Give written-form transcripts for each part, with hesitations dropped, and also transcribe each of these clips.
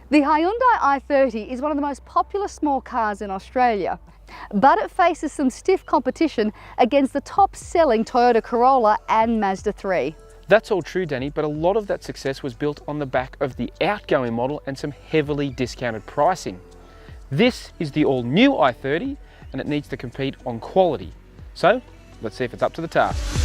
The Hyundai i30 is one of the most popular small cars in Australia, but it faces some stiff competition against the top-selling Toyota Corolla and Mazda 3. That's all true, Danny, but a lot of that success was built on the back of the outgoing model and some heavily discounted pricing. This is the all-new i30 and it needs to compete on quality. So, let's see if it's up to the task.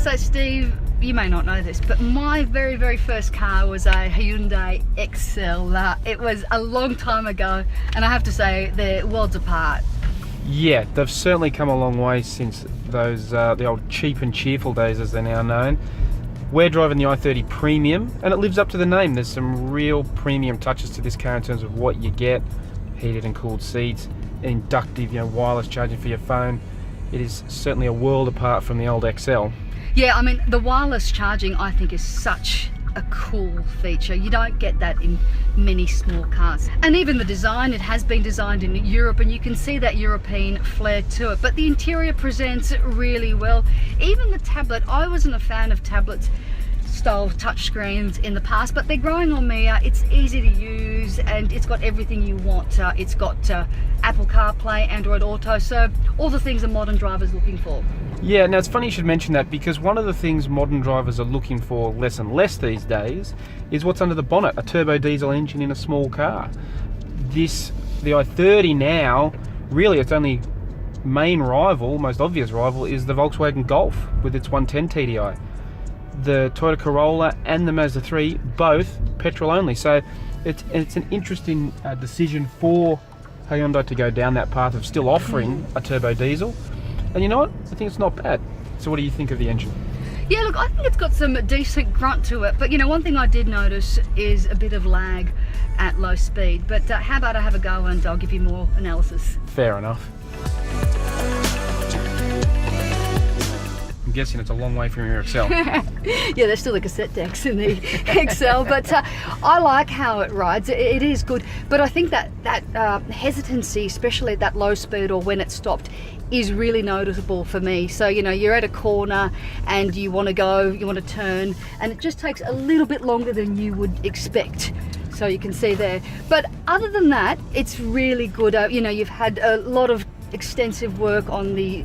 So Steve, you may not know this, but my very first car was a Hyundai XL. It was a long time ago, and I have to say they're worlds apart. Yeah, they've certainly come a long way since those the old cheap and cheerful days as they're now known. We're driving the i30 Premium and it lives up to the name. There's some real premium touches to this car in terms of what you get. Heated and cooled seats, inductive, wireless charging for your phone. It is certainly a world apart from the old XL. Yeah, I mean, the wireless charging I think is such a cool feature. You don't get that in many small cars. And even the design, it has been designed in Europe and you can see that European flair to it. But the interior presents really well. Even the tablet, I wasn't a fan of tablets style touchscreens in the past, but they're growing on me. It's easy to use and it's got everything you want. It's got Apple CarPlay, Android Auto, so all the things a modern driver's looking for. Yeah, now it's funny you should mention that because one of the things modern drivers are looking for less and less these days is what's under the bonnet, a turbo diesel engine in a small car. The i30 now, really its only main rival, most obvious rival, is the Volkswagen Golf with its 110 TDI. The Toyota Corolla and the Mazda 3, both petrol only. So it's an interesting decision for Hyundai to go down that path of still offering a turbo diesel. And you know what? I think it's not bad. So what do you think of the engine? Yeah, look, I think it's got some decent grunt to it, but one thing I did notice is a bit of lag at low speed. But how about I have a go and I'll give you more analysis. Fair enough. I'm guessing it's a long way from your XL. Yeah, there's still the cassette decks in the XL, but I like how it rides. It is good, but I think that hesitancy, especially at that low speed or when it stopped, is really noticeable for me. So you're at a corner and you want to go, you want to turn, and it just takes a little bit longer than you would expect. So you can see there. But other than that, it's really good. You've had a lot of extensive work on the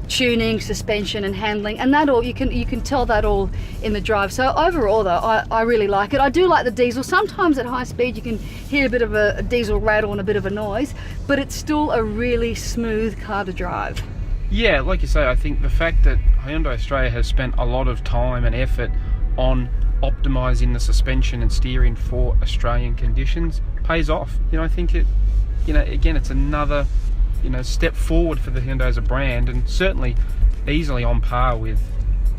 tuning, suspension and handling, and that all you can tell that all in the drive. So overall though, I really like it. I do like the diesel. Sometimes at high speed you can hear a bit of a diesel rattle and a bit of a noise, but it's still a really smooth car to drive. Yeah, like you say, I think the fact that Hyundai Australia has spent a lot of time and effort on optimizing the suspension and steering for Australian conditions pays off. I think it, again, it's another step forward for the Hyundai as a brand, and certainly easily on par with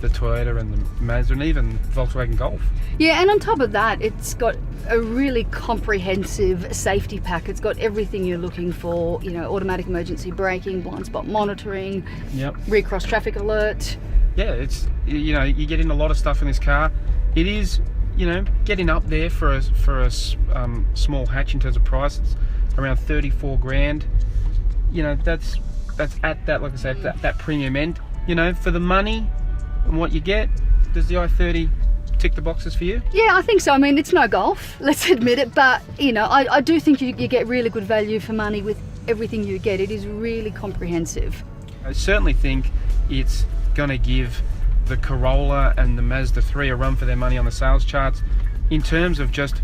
the Toyota and the Mazda and even Volkswagen Golf. Yeah, and on top of that, it's got a really comprehensive safety pack. It's got everything you're looking for, automatic emergency braking, blind spot monitoring, yep, recross traffic alert. Yeah, it's, you get in a lot of stuff in this car. It is, getting up there for a small hatch in terms of price. It's around 34 grand. That's at that, like I said, that premium end. For the money and what you get, does the i30 tick the boxes for you? Yeah, I think so. I mean, it's no Golf, let's admit it, but I do think you get really good value for money with everything you get. It is really comprehensive. I certainly think it's going to give the Corolla and the Mazda 3 a run for their money on the sales charts in terms of just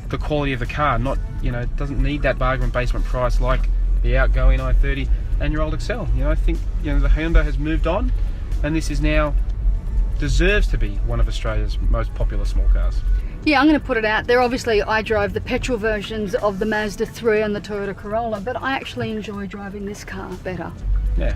the quality of the car. Not, it doesn't need that bargain basement price like the outgoing i30 and your old XL. I think the Hyundai has moved on, and this is now deserves to be one of Australia's most popular small cars. Yeah, I'm going to put it out there. Obviously, I drove the petrol versions of the Mazda 3 and the Toyota Corolla, but I actually enjoy driving this car better. Yeah.